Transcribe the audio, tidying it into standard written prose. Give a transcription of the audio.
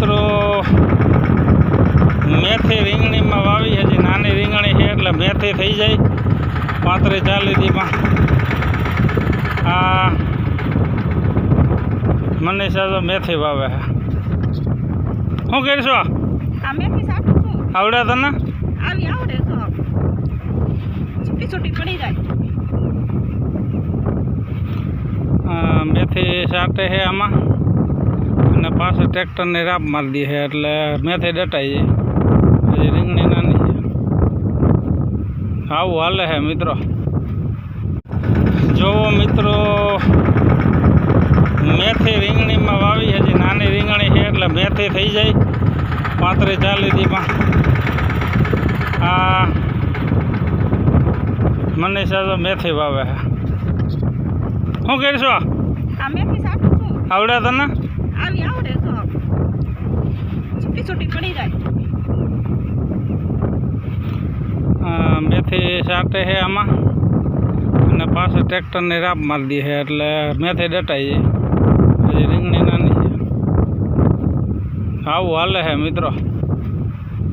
મિત્રો મેથી રીંગણીમાં વાવી હજી નાની રીંગણી છે એટલે મેથી થઈ જાય 35-40 દીમાં. આ મનીષા તો મેથી વાવે છે. શું કરશો? આ મેથી સાચું છું. આવડે તને? આવડે તો છૂટી છૂટી પડી જાય. મેથી સાટે છે આમાં અને પાછળ ટ્રેક્ટરની રાપ મારી દી છે એટલે મેથી ડટાઈ જાય. હજી રીંગણી નાની છે. આવું હાલે છે મિત્રો. જોવો મિત્રો મેથી રીંગણીમાં વાવી હજી નાની રીંગણી છે એટલે મેથી થઈ જાય 35-40 દીમાં. આ મનીષા તો મેથી વાવે છે. શું કરશો? આ મેથી સાચું છું. આવડે તને? આવડે તો છૂટી છૂટી પડી જાય. મેથી સાટે છે આમાં અને પાછળ ટ્રેક્ટરની રાપ મારી દી છે એટલે મેથી ડટાઈ જાય. હજી રીંગણી નાની છે. આવું હાલે છે મિત્રો.